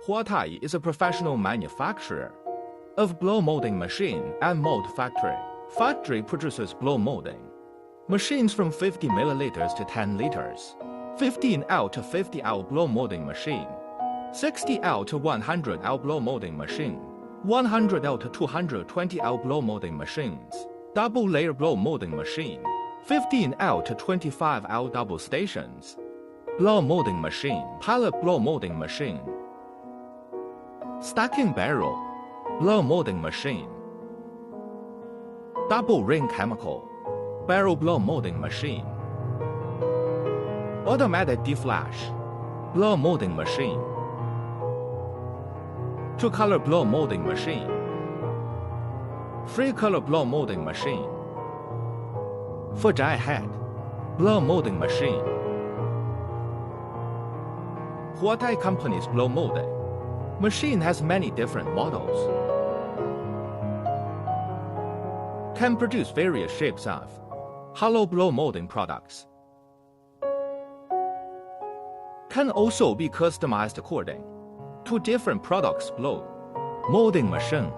Huatai is a professional manufacturer of blow molding machine and mold factory. Factory produces blow molding machines from 50 milliliters to 10 liters, 15L to 50L blow molding machine, 60L to 100L blow molding machine, 100L to 220L blow molding machines, double layer blow molding machine, 15L to 25L double stations, blow molding machine, pilot blow molding machine, stacking barrel, blow molding machine, double ring chemical, barrel blow molding machine, automatic deflash, blow molding machine, two-color blow molding machine, three-color blow molding machine, Fujai head, blow molding machine. Huatai Company's blow molding machine has many different models. Can produce various shapes of hollow blow molding products. Can also be customized according to different products blow molding machine.